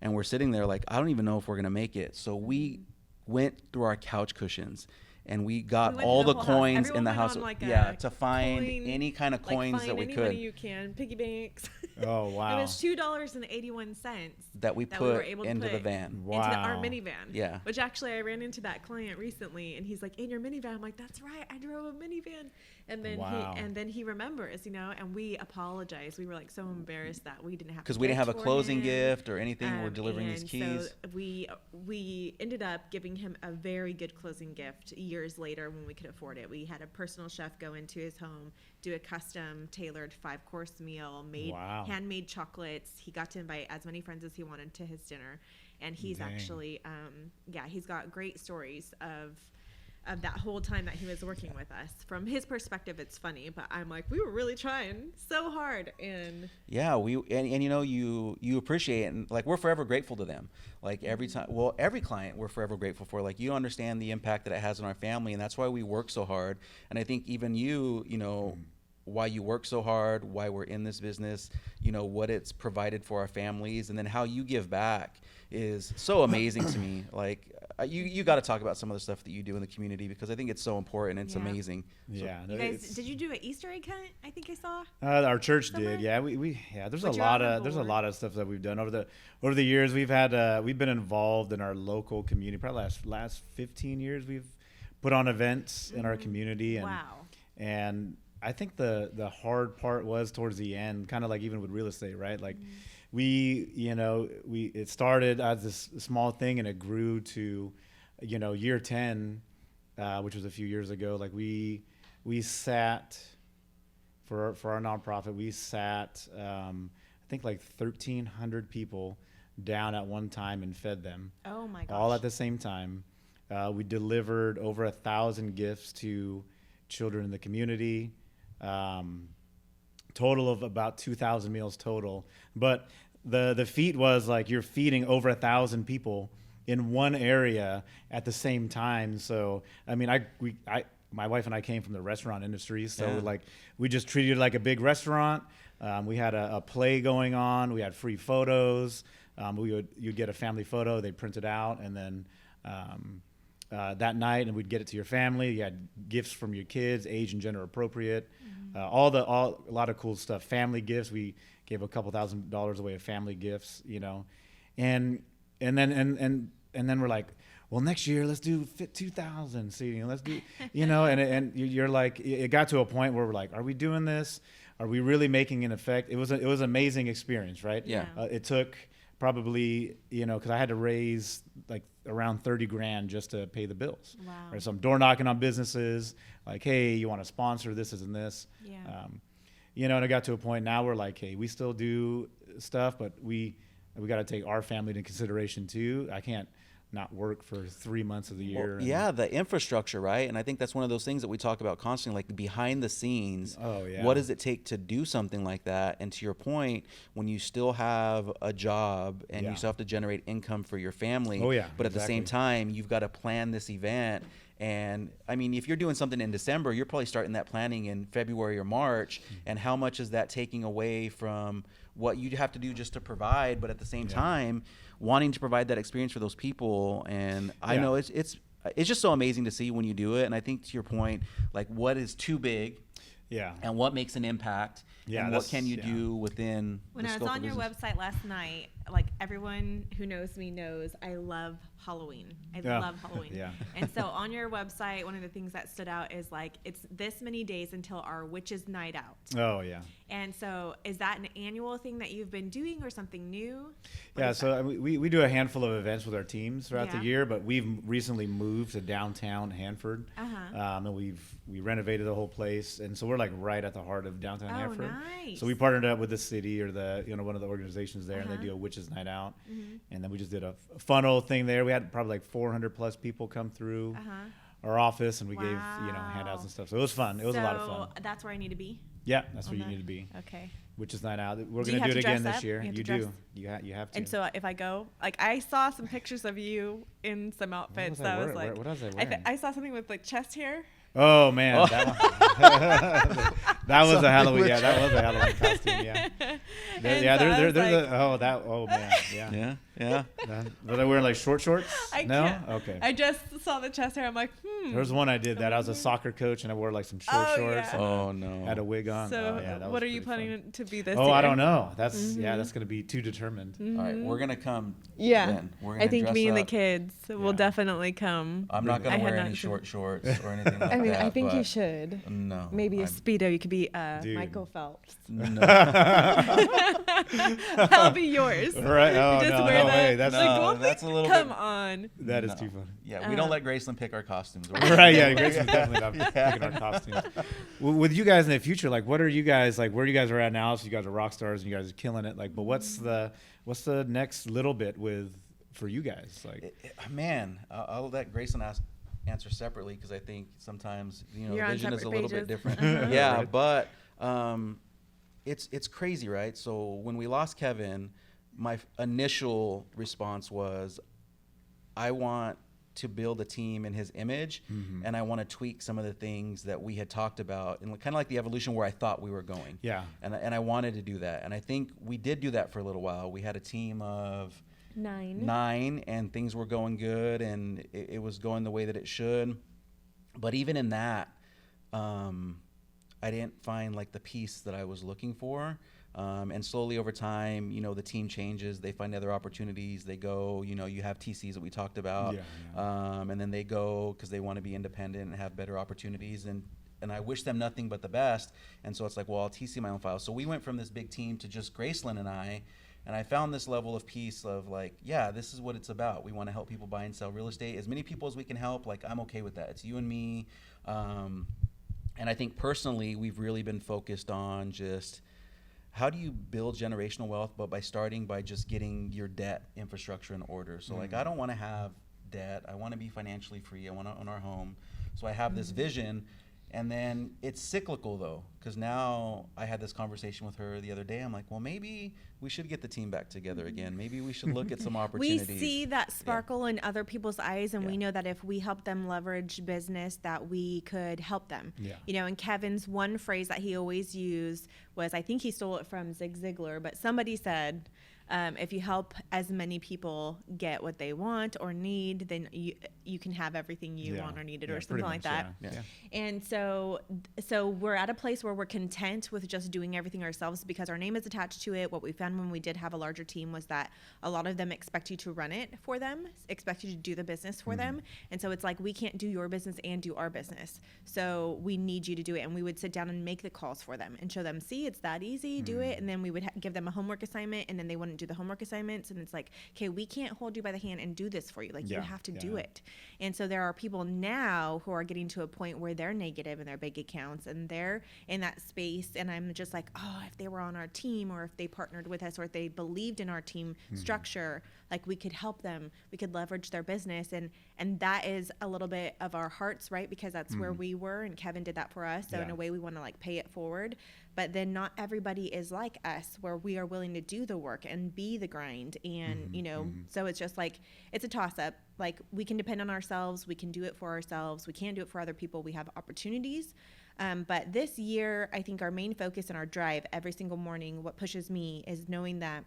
and we're sitting there like, I don't even know if we're gonna make it. So we went through our couch cushions, and we got We went all through the the whole house. coins Everyone in the went house. on, like, Yeah, a to find coin- any kind of like, coins find that we any could. money you can, piggy banks. Oh, wow. And it's $2.81 that we were put able to into the put van. into Wow. our minivan. Yeah. Which actually I ran into that client recently, and he's like, "In your minivan?" I'm like, "That's right, I drove a minivan." And then Wow. he remembers, and we apologized. We were like so embarrassed that we didn't have Because to we didn't have a gift for closing him. gift or anything. We're delivering these And keys. So we ended up giving him a very good closing gift years later when we could afford it. We had a personal chef go into his home, do a custom tailored 5-course meal, made Wow. handmade chocolates. He got to invite as many friends as he wanted to his dinner, and he's Dang. actually he's got great stories of that whole time that he was working with us. From his perspective, it's funny, but I'm like, we were really trying so hard, and Yeah, and you appreciate it, and like we're forever grateful to them. Like every time, well, every client we're forever grateful for. Like you understand the impact that it has on our family, and that's why we work so hard. And I think even you know, why you work so hard, why we're in this business, what it's provided for our families, and then how you give back is so amazing to me. Like you got to talk about some of the stuff that you do in the community, because I think it's so important. It's Yeah. amazing. Yeah. you guys, it's- did you do an Easter egg hunt? I think I saw. Our church Somewhere? did, yeah. We there's But a you're lot on of board. stuff that we've done over the years. We've been involved in our local community. Probably last 15 years, we've put on events in our community, and Wow. and I think the hard part was towards the end, kind of like even with real estate, right? Like it started as this small thing, and it grew to year 10, which was a few years ago. Like we sat for our nonprofit, we sat I think like 1,300 people down at one time and fed them Oh my gosh. all at the same time. We delivered over 1,000 gifts to children in the community. Total of about 2,000 meals total. But the feat was like you're feeding over 1,000 people in one area at the same time. So I mean, my wife and I came from the restaurant industry, so Yeah. like we just treated it like a big restaurant. We had a play going on. We had free photos. You'd get a family photo, they'd print it out, and then that night, and we'd get it to your family. You had gifts from your kids, age and gender appropriate, a lot of cool stuff. Family gifts. We gave a couple $1,000s away of family gifts, and then we're like, well, next year let's do 2,000 seating. Let's do, and you're like, it got to a point where we're like, are we doing this? Are we really making an effect? It was an amazing experience, right? Yeah. It took probably, because I had to raise like around 30 grand just to pay the bills. Wow. Right? So I'm door knocking on businesses like, hey, you want to sponsor this and this? Yeah. And it got to a point now where like, hey, we still do stuff, but we got to take our family into consideration too. I can't not work for 3 months of the year. Well, yeah, the infrastructure, right? And I think that's one of those things that we talk about constantly, like behind the scenes. Oh, yeah. What does it take to do something like that? And to your point, when you still have a job and Yeah. you still have to generate income for your family, Oh, yeah, but at the same exactly. time, you've got to plan this event. And I mean, if you're doing something in December, you're probably starting that planning in February or March. Mm-hmm. And how much is that taking away from what you'd have to do just to provide, but at the same Yeah. time, wanting to provide that experience for those people? And I Yeah. know it's just so amazing to see when you do it. And I think to your point, like what is too big Yeah. and what makes an impact. Yeah, and what that's- can you yeah. do within When the I was scope on of your business. website last night, like everyone who knows me knows I love Halloween. I Yeah. love Halloween. Yeah. And so on your website, one of the things that stood out is like it's this many days until our witches' night out. Oh yeah. And so is that an annual thing that you've been doing or something new? What Yeah, is so that? I mean, we do a handful of events with our teams throughout Yeah. the year, but we've recently moved to downtown Hanford, Uh-huh. and we renovated the whole place, and so we're like right at the heart of downtown Oh, Hanford. nice. So we partnered up with the city or one of the organizations there, and Uh-huh. they do a witches' night out, Mm-hmm. and then we just did a funnel thing there. We had probably like 400 plus people come through Uh-huh. our office, and we gave handouts Wow. and stuff. So it was fun. It was a lot of fun. So that's where I need to be. Yeah, that's where on you that? need to be. Okay. Witches' night out. We're Do you gonna have do it to again dress this up? year. You have to You dress- do. You have to. And so if I go, like I saw some pictures of you in some outfits. was I That was wearing? like, What was I I, wearing? I saw something with like chest hair. Oh man, that, that was a Halloween. with Yeah, that was a Halloween costume. Yeah, And yeah. so I was There's like- oh man, yeah. Yeah, yeah. Was I wearing like short shorts? I No. can't- Okay. I just saw the chest hair. I'm like, There was one I did that. I was a soccer coach and I wore like some short Oh, shorts. yeah. And Oh no. had a wig on. So Oh, yeah, that what was are you pretty planning fun. to be this Oh, year? I don't know. That's that's gonna be too determined. All right, we're gonna come. Yeah. Then. We're I gonna think dress me and the up. kids will Yeah. definitely come. I'm not I gonna had wear not any seen- short shorts or anything like I mean, that. I think you but should. No. Maybe a I'm- Speedo. You could be Dude. Michael Phelps. No. That'll be yours. Right? Oh Just no, wear no that. way. That's Like, No, don't that's think- a little Come bit- on. that is No. too funny. Yeah, we don't let Graceland pick our costumes. Right, yeah, Grace is definitely not picking our costumes. With you guys in the future, like, what are you guys like? Where you guys are at now? So you guys are rock stars and you guys are killing it. Like, but what's the next little bit for you guys? Like, Man, I'll let Graceland answer separately because I think sometimes You're the on vision is a separate little bit pages. different. Yeah, Right. but it's crazy, right? So when we lost Kevin, my initial response was, I want to build a team in his image, and I want to tweak some of the things that we had talked about, and kind of like the evolution where I thought we were going. yeah, And I wanted to do that, and I think we did do that for a little while. We had a team of 9, and things were going good, and it was going the way that it should. But even in that, I didn't find like the piece that I was looking for. And slowly over time, the team changes. They find other opportunities. They go, you have TCs that we talked about. Yeah, And then they go because they want to be independent and have better opportunities. And I wish them nothing but the best. And so it's like, well, I'll TC my own file. So we went from this big team to just Graceland and I found this level of peace of like, yeah, this is what it's about. We want to help people buy and sell real estate. As many people as we can help, like, I'm okay with that. It's you and me. And I think personally, we've really been focused on just how do you build generational wealth, but by starting by just getting your debt infrastructure in order. So like, I don't want to have debt. I want to be financially free. I want to own our home. So I have this vision. And then it's cyclical though, because now I had this conversation with her the other day. I'm like, well, maybe we should get the team back together again. Maybe we should look at some We opportunities. see that sparkle in other people's eyes, and we Yeah. know that if we help them leverage business, that we could help them. Yeah. And Kevin's one phrase that he always used was, I think he stole it from Zig Ziglar, but somebody said, if you help as many people get what they want or need, then you can have everything you Yeah. want or needed, Yeah, or something pretty like much, that. yeah. Yeah. And so we're at a place where we're content with just doing everything ourselves because our name is attached to it. What we found when we did have a larger team was that a lot of them expect you to run it for them, expect you to do the business for them. And so it's like, we can't do your business and do our business. So we need you to do it. And we would sit down and make the calls for them and show them, see, it's that easy, do it. And then we would give them a homework assignment, and then they wouldn't do the homework assignments. And it's like, okay, we can't hold you by the hand and do this for you. Like, you Yeah, have to yeah, do yeah. it. And so there are people now who are getting to a point where they're negative in their bank accounts and they're in that space. And I'm just like, oh, if they were on our team, or if they partnered with us, or if they believed in our team structure, like, we could help them, we could leverage their business. And that is a little bit of our hearts, right? Because that's where we were, and Kevin did that for us. So in Yeah. a way, we want to like pay it forward. But then not everybody is like us, where we are willing to do the work and be the grind. And, so it's just like, it's a toss up. Like, we can depend on ourselves. We can do it for ourselves. We can't do it for other people. We have opportunities. But this year, I think our main focus and our drive every single morning, what pushes me is knowing that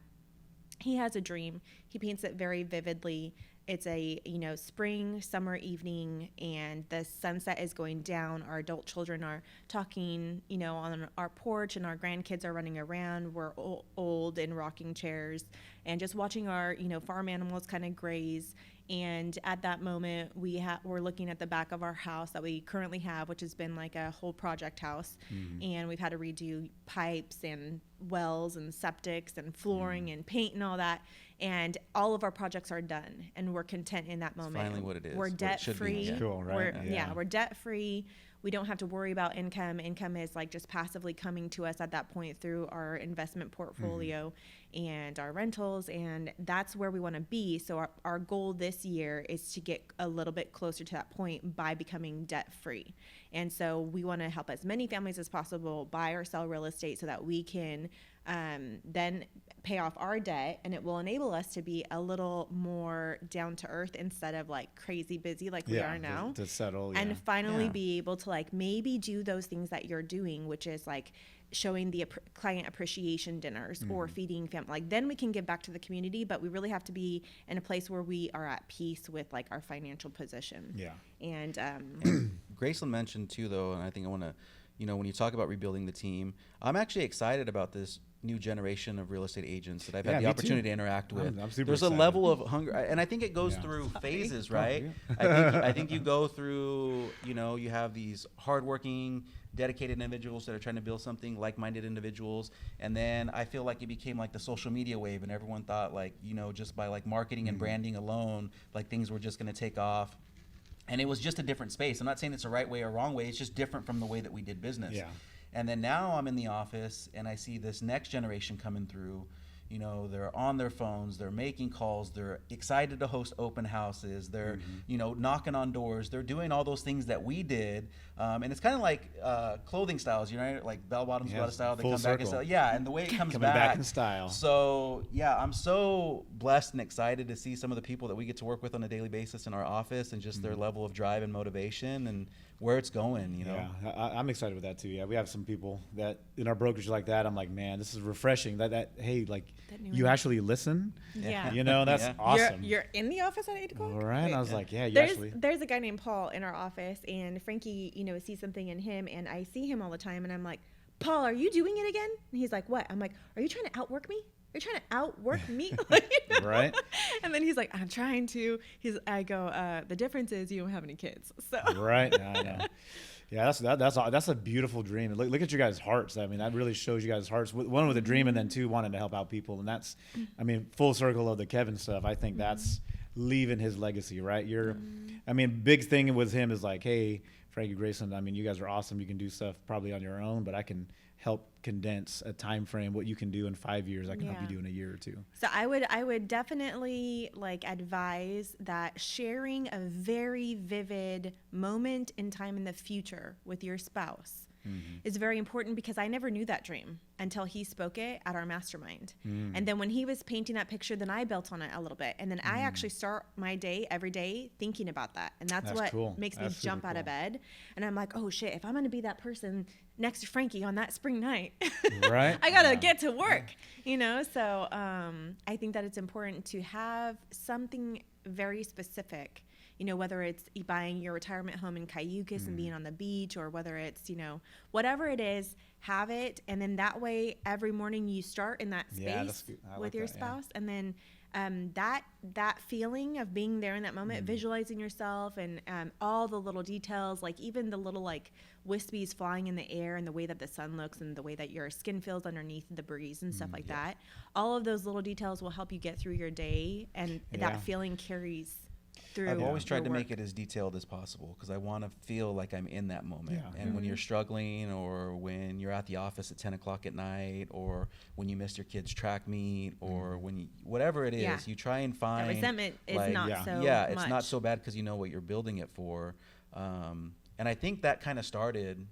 he has a dream. He paints it very vividly. it's a, spring, summer evening, and the sunset is going down. Our adult children are talking, on our porch, and our grandkids are running around. We're old in rocking chairs, and just watching our, farm animals kind of graze. And at that moment, we're looking at the back of our house that we currently have, which has been like a whole project house. And we've had to redo pipes and wells and septics and flooring and paint and all that. And all of our projects are done, and we're content in that moment. finally what it is, We're what it debt should be, free. yeah. Cool, right? Yeah. We're debt free. We don't have to worry about income. Income is like just passively coming to us at that point through our investment portfolio and our rentals. And that's where we want to be. So our goal this year is to get a little bit closer to that point by becoming debt free. And so we want to help as many families as possible buy or sell real estate so that we can then pay off our debt, and it will enable us to be a little more down to earth instead of like crazy busy like we are now. To settle. And finally Yeah. be able to like maybe do those things that you're doing, which is like showing the client appreciation dinners or feeding family. Like then we can give back to the community, but we really have to be in a place where we are at peace with like our financial position. Yeah. And Graceland mentioned too, though, and I think I want to, when you talk about rebuilding the team, I'm actually excited about this new generation of real estate agents that I've Yeah, had the me opportunity too. to interact with. I'm super There's a excited. level of hunger, and I think it goes Yeah. through phases, Oh, right? yeah. I think you go through, you have these hardworking, dedicated individuals that are trying to build something, like-minded individuals, and then I feel like it became like the social media wave, and everyone thought like, just by like marketing and branding alone, like things were just going to take off. And it was just a different space. I'm not saying it's a right way or wrong way. It's just different from the way that we did business. Yeah. And then now I'm in the office and I see this next generation coming through. They're on their phones, they're making calls, they're excited to host open houses, they're, knocking on doors, they're doing all those things that we did. And it's kind of like clothing styles, like bell bottoms go out of Yes, style, they full come back in circle. style. Yeah, and the way it comes Coming back in style. So, yeah, I'm so blessed and excited to see some of the people that we get to work with on a daily basis in our office and just their level of drive and motivation and where it's going, Yeah, I'm excited with that too. Yeah, we have some people that in our brokerage like that. I'm like, man, this is refreshing. That hey, like That new you one. actually listen. yeah. That's Yeah. awesome. You're in the office at 8 o'clock? All right. Wait. I was like, yeah, you There's actually. there's a guy named Paul in our office, and Frankie, sees something in him, and I see him all the time, and I'm like, Paul, are you doing it again? And he's like, what? I'm like, are you trying to outwork me? Are you trying to outwork me? Right. And then he's like, I'm trying to. I go, the difference is you don't have any kids. So Right. I know. Yeah, that's a beautiful dream. Look at your guys' hearts. I mean, that really shows you guys' hearts. One with a dream, and then two wanting to help out people, and that's, I mean, full circle of the Kevin stuff. I think that's leaving his legacy, right? I mean, big thing with him is like, hey, Frankie Graceland, I mean, you guys are awesome. You can do stuff probably on your own, but I can help condense a time frame. What you can do in 5 years, I can help you Yeah. do in a year or two. So I would definitely like advise that sharing a very vivid moment in time in the future with your spouse is very important, because I never knew that dream until he spoke it at our mastermind. And then when he was painting that picture, then I built on it a little bit. And then I actually start my day every day thinking about that. And that's what cool. makes me That's super jump out of cool. bed. And I'm like, oh shit, if I'm going to be that person next to Frankie on that spring night, Right? I got to Yeah. get to work, So I think that it's important to have something very specific, whether it's buying your retirement home in Cayucas and being on the beach, or whether it's, whatever it is, have it. And then that way, every morning you start in that Yeah, that's space good. I with like your that, yeah. spouse. And then that feeling of being there in that moment, visualizing yourself and all the little details, like even the little like wispies flying in the air and the way that the sun looks and the way that your skin feels underneath the breeze and stuff like that. All of those little details will help you get through your day, and Yeah. that feeling carries through. I've always tried your to make work. it as detailed as possible because I want to feel like I'm in that moment. Yeah. And when you're struggling, or when you're at the office at 10 o'clock at night, or when you missed your kid's track meet, or when you, whatever it is, Yeah. you try and That find resentment is like, not Yeah. so yeah, it's much. not so bad because you know what you're building it for. And I think that kind of started,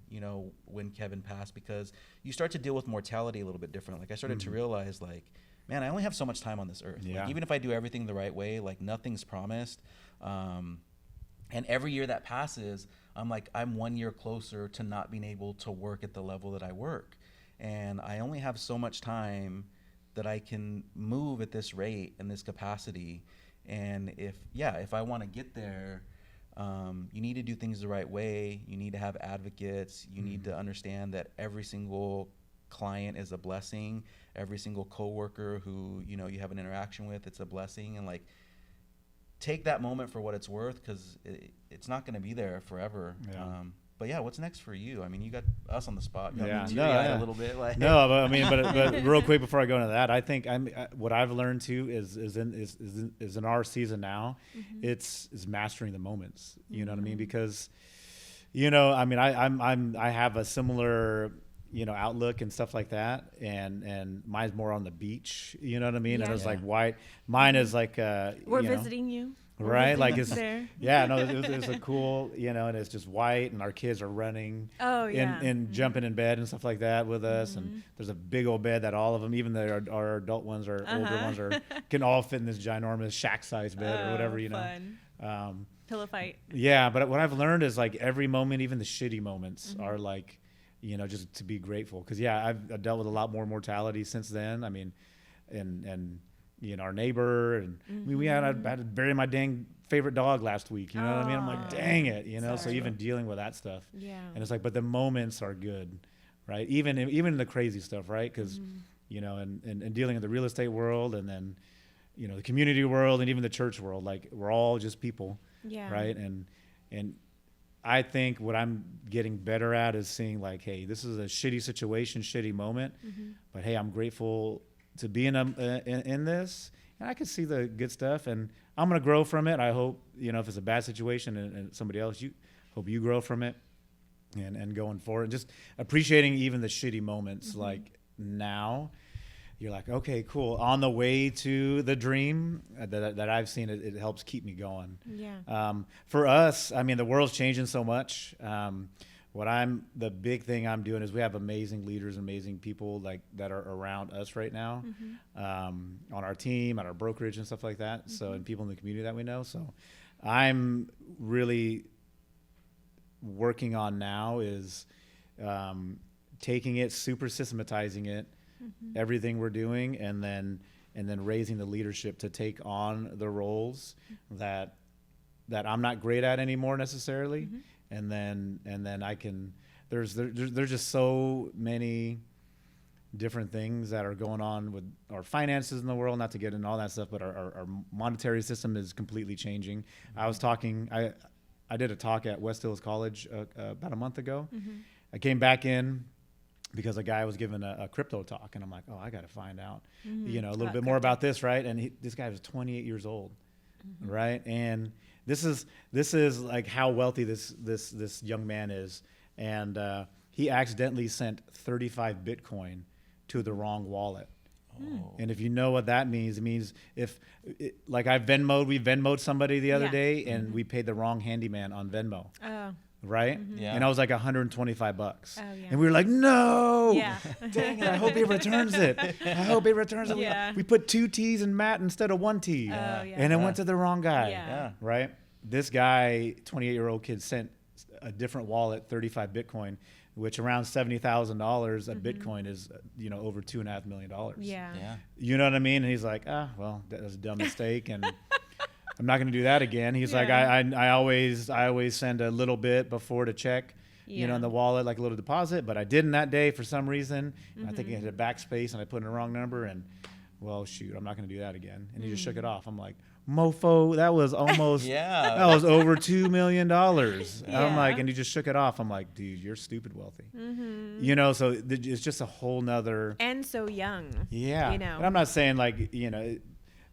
when Kevin passed, because you start to deal with mortality a little bit different. Like I started to realize, like, man, I only have so much time on this earth. Yeah. Like, even if I do everything the right way, like nothing's promised. And every year that passes, I'm 1 year closer to not being able to work at the level that I work. And I only have so much time that I can move at this rate and this capacity. And if I want to get there, you need to do things the right way. You need to have advocates. You need to understand that every single client is a blessing. Every single coworker who, you have an interaction with, it's a blessing. And like, take that moment for what it's worth, because it's not going to be there forever. Yeah. But yeah, what's next for you? I mean, you got us on the spot. Yeah, Me no, teary-eyed yeah. a little bit. Like, No, but I mean, but real quick before I go into that, I think what I've learned too is in our season now, it's mastering the moments. You know what I mean? Because, I mean, I have a similar outlook and stuff like that, and mine's more on the beach. You know what I mean? And Yeah. it's like white. Mine is like We're visiting you. We're right? visiting Like up it's there. yeah, no, it's a cool, and it's just white, and our kids are running, Oh, yeah. and jumping in bed and stuff like that with us, and there's a big old bed that all of them, even our adult ones or older ones, can all fit in this ginormous shack-sized bed or whatever, Fun. Pillow fight. Yeah, but what I've learned is like every moment, even the shitty moments, are like, just to be grateful, because I've dealt with a lot more mortality since then. I mean, and our neighbor, and I mean, I had to bury my dang favorite dog last week. You know what I mean? I'm like, dang it, So Sorry. even dealing with that stuff, Yeah. and it's like, but the moments are good, right? Even in the crazy stuff, right? Because and dealing in the real estate world, and then the community world, and even the church world, like we're all just people, Yeah. right? And I think what I'm getting better at is seeing like, hey, this is a shitty situation, shitty moment, but hey, I'm grateful to be in this, and I can see the good stuff, and I'm gonna grow from it. I hope if it's a bad situation and somebody else, hope you grow from it, and going forward, and just appreciating even the shitty moments. Like now, you're like, okay, cool, on the way to the dream that I've seen. It helps keep me going. Yeah. For us, I mean, the world's changing so much. The big thing I'm doing is we have amazing leaders, amazing people like that are around us right now, on our team, at our brokerage and stuff like that. So, and people in the community that we know. So I'm really working on now is, taking it, super systematizing it, everything we're doing, and then raising the leadership to take on the roles that I'm not great at anymore necessarily. And then I can, there's just so many different things that are going on with our finances in the world, not to get into all that stuff, but our monetary system is completely changing. I did a talk at West Hills College about a month ago. I came back in because a guy was giving a crypto talk, and I'm like, oh, I got to find out, a little About bit more about this, right? And this guy was 28 years old, right? And this is like how wealthy this young man is, and he accidentally sent 35 Bitcoin to the wrong wallet. Oh. And if you know what that means, it means we Venmo'd somebody the other Yeah. day, and we paid the wrong handyman on Venmo, Oh. right? Yeah. And I was like $125, Oh, yeah. and we were like, no, Yeah. dang it! I hope he returns it. I hope he returns it. Yeah. We put 2 T's in Matt instead of 1 T, Oh, yeah. and it went to the wrong guy. Yeah. Yeah. Right? This guy, 28-year-old kid, sent a different wallet 35 Bitcoin, which around $70,000 a Bitcoin is, over $2.5 million. Yeah. Yeah. You know what I mean? And he's like, well, that was a dumb mistake, and I'm not going to do that again. He's like, Yeah. I always send a little bit before to check, Yeah. in the wallet, like a little deposit, but I didn't that day for some reason. I think I hit a backspace and I put in the wrong number, and well, shoot, I'm not going to do that again. And he just shook it off. I'm like, mofo, that was almost, Yeah. that was over $2 million. I'm Yeah. like, and he just shook it off. I'm like, dude, you're stupid wealthy. So it's just a whole nother. And so young. Yeah. You know. And I'm not saying like,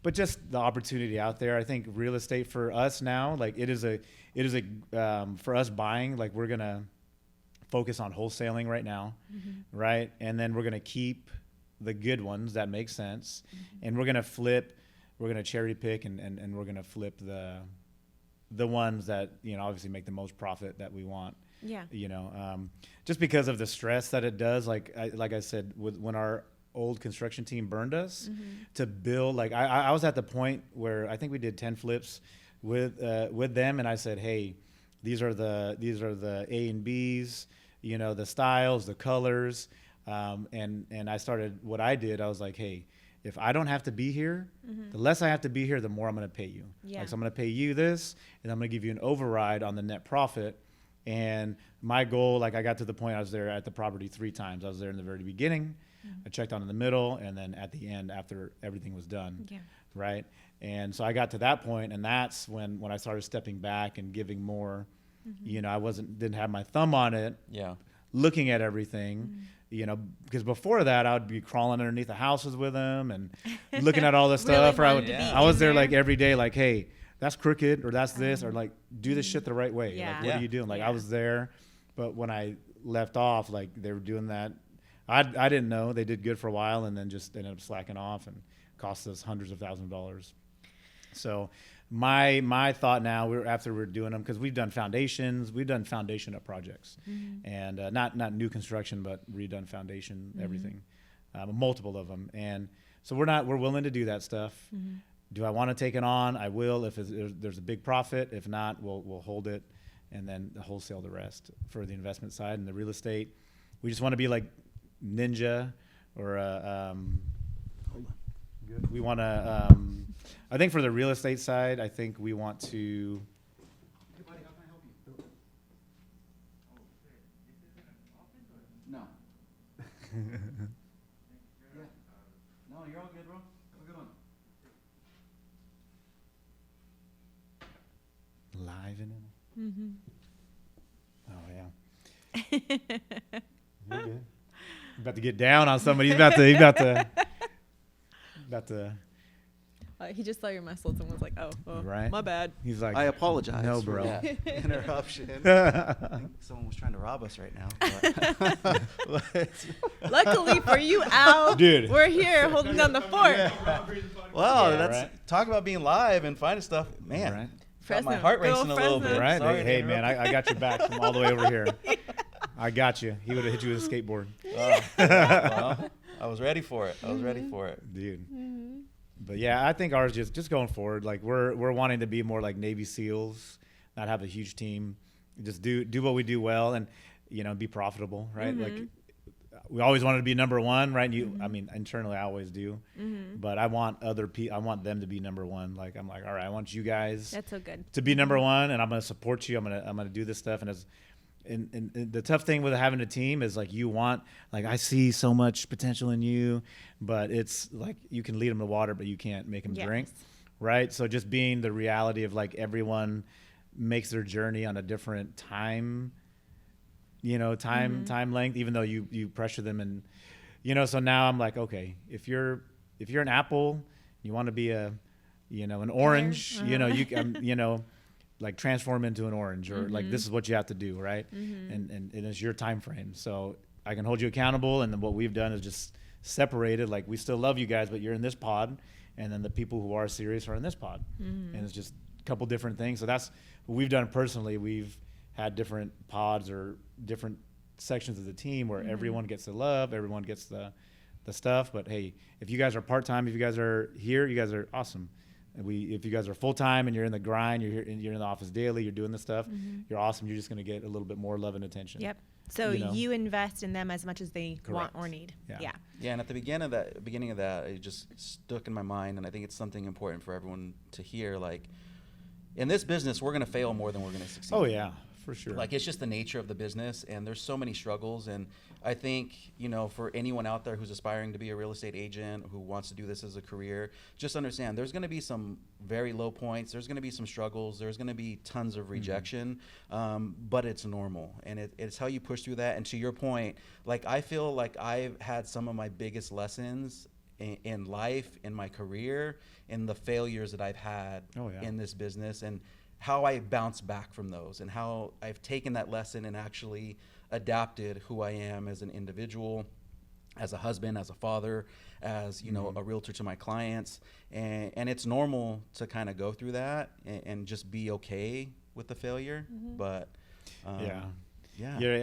but just the opportunity out there. I think real estate for us now, like it is a for us buying, like we're going to focus on wholesaling right now. Right. And then we're going to keep the good ones that make sense. And we're going to flip, we're going to cherry pick and we're going to flip the ones that, obviously make the most profit that we want. Yeah. Just because of the stress that it does, like I said, when our old construction team burned us to build, like I was at the point where I think we did 10 flips with them, and I said, hey, these are the A and B's, the styles, the colors, and I started, what I did, I was like, hey, if I don't have to be here, the less I have to be here, the more I'm going to pay you. Yeah. Like, so I'm going to pay you this, and I'm going to give you an override on the net profit. And my goal, like, I got to the point I was there at the property 3 times. I was there in the very beginning, I checked on in the middle, and then at the end after everything was done. Yeah. Right. And so I got to that point, and that's when I started stepping back and giving more. You know, I didn't have my thumb on it, Yeah. looking at everything, you know, because before that I would be crawling underneath the houses with them and looking at all this Really stuff. Or I wanted would, to be I was in there there. like every day, like, hey, that's crooked, or that's this, or like, do this shit the right way. Yeah. Like, what Yeah. are you doing? Like, Yeah. I was there, but when I left off, like, they were doing that. I didn't know. They did good for a while, and then just ended up slacking off and cost us hundreds of thousands of dollars. So my thought now, after we're doing them, because we've done foundations, we've done foundation up projects, and not new construction, but redone foundation, everything, multiple of them. And so we're willing to do that stuff. Do I want to take it on? I will if there's a big profit. If not, we'll hold it, and then wholesale the rest for the investment side and the real estate. We just want to be like Ninja or we want to. I think for the real estate side, I think we want to. Hey, buddy, how can I help you? No. Yeah. No, you're all good, bro. Have a good one. Live in it. Oh yeah. You're good. He's about to get down on somebody. He's about to. He just saw your muscles and was like, "Oh, Right. my bad." He's like, I apologize. No, for bro. that interruption. I think someone was trying to rob us right now. But Luckily for you, Al, Dude. we're here holding down the fort. Wow, Yeah, that's right. talk about being live and finding stuff, man. Right. Got my Fresno. heart Good racing old a little Fresno. bit. Right. Sorry to Hey man, interrupt. I got your back from all the way over here. I got you. He would have hit you with a skateboard, Well, I was ready for it. I was ready for it. dude. But yeah, I think ours just going forward, like we're wanting to be more like Navy SEALs, not have a huge team, just do what we do well, and be profitable, right? Like we always wanted to be number one, right? And I mean, internally I always do, but I want I want them to be number one. Like I'm like, all right, I want you guys That's so good. to be number one, and I'm going to support you. I'm going to do this stuff. And the tough thing with having a team is like I see so much potential in you, but it's like you can lead them to water, but you can't make them Yes. drink, right? So just being the reality of like everyone makes their journey on a different time, time length, even though you pressure them, and so now I'm like, okay, if you're an apple, you want to be an orange, you can, like transform into an orange, or like this is what you have to do, right? And it's your time frame, so I can hold you accountable. And then what we've done is just separated, like we still love you guys, but you're in this pod, and then the people who are serious are in this pod, and it's just a couple different things. So that's what we've done personally. We've had different pods or different sections of the team where everyone gets the love, everyone gets the stuff. But hey, if you guys are part-time, if you guys are here, you guys are awesome. If you guys are full-time and you're in the grind, you're here, and you're in the office daily, you're doing this stuff, you're awesome. You're just going to get a little bit more love and attention. Yep. So you invest in them as much as they want Correct. or need. Yeah. Yeah. Yeah, and at the beginning of that, it just stuck in my mind, and I think it's something important for everyone to hear. Like, in this business, we're going to fail more than we're going to succeed. Oh yeah, for sure. Like, it's just the nature of the business, and there's so many struggles. And I think, for anyone out there who's aspiring to be a real estate agent, who wants to do this as a career, just understand there's going to be some very low points. There's going to be some struggles. There's going to be tons of rejection, but it's normal. And it's how you push through that. And to your point, like, I feel like I've had some of my biggest lessons in life, in my career, in the failures that I've had in this business, and how I bounce back from those, and how I've taken that lesson and actually adapted who I am as an individual, as a husband, as a father, as a realtor to my clients. And it's normal to kind of go through that and just be okay with the failure. But yeah.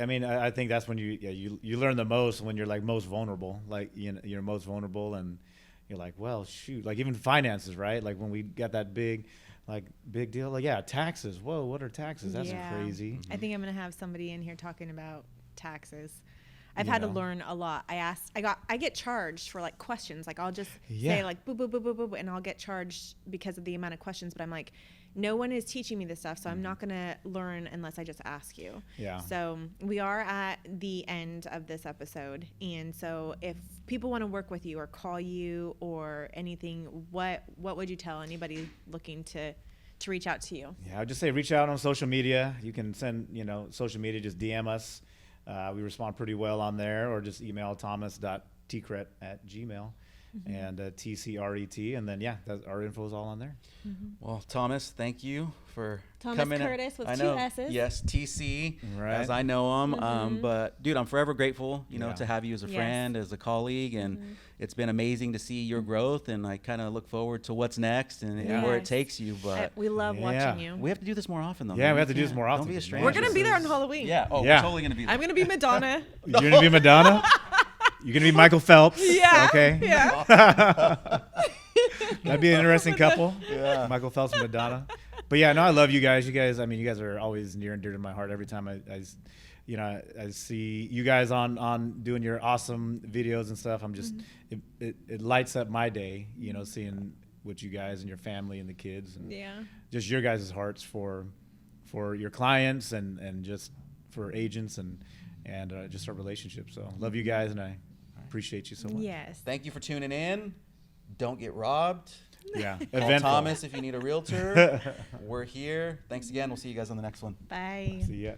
I mean, I think that's when you learn the most, when you're like most vulnerable. Like you're most vulnerable, and you're like, well, shoot. Like even finances, right? Like when we got that big deal. Like taxes. Whoa, what are taxes? That's crazy. I think I'm gonna have somebody in here talking about taxes. I've You had to know? learn a lot. I get charged for like questions. Like I'll just Yeah. say like boop, boop, boop, boop, boop, and I'll get charged because of the amount of questions. But I'm like, no one is teaching me this stuff, so I'm not going to learn unless I just ask you. Yeah. So we are at the end of this episode. And so if people want to work with you or call you or anything, what would you tell anybody looking to reach out to you? Yeah, I'd just say reach out on social media. You can send, social media, just DM us. We respond pretty well on there, or just email thomas.tcret@gmail.com and TCRET. And then, our info is all on there. Well, Thomas, thank you for Thomas coming. Curtis with I 2 know. S's. Yes, TC, Right. as I know him. But dude, I'm forever grateful, Yeah. to have you as a Yes. friend, as a colleague, and it's been amazing to see your growth. And I kind of look forward to what's next and where it Yes. takes you. But We love Yeah. watching you. we have to do this more often, though. Yeah, man. we have to do can't- this more often, Don't be a 'cause, stranger. We're going to be there on This is- Halloween. Yeah. Oh, Yeah. we're totally gonna be there. I'm going to be Madonna. You're going to be Madonna? You're going to be Michael Phelps? Yeah. Okay. Yeah. That'd be an interesting couple. Yeah. Michael Phelps and Madonna. But yeah, no, I love you guys. You guys are always near and dear to my heart. Every time I see you guys on doing your awesome videos and stuff, I'm just, it lights up my day, seeing what you guys and your family and the kids and Yeah. just your guys' hearts for your clients and just for agents and just our relationship. So love you guys, and I appreciate you so much. Yes. Thank you for tuning in. Don't get robbed. Yeah. Call Eventful. Thomas if you need a realtor. We're here. Thanks again. We'll see you guys on the next one. Bye. See ya.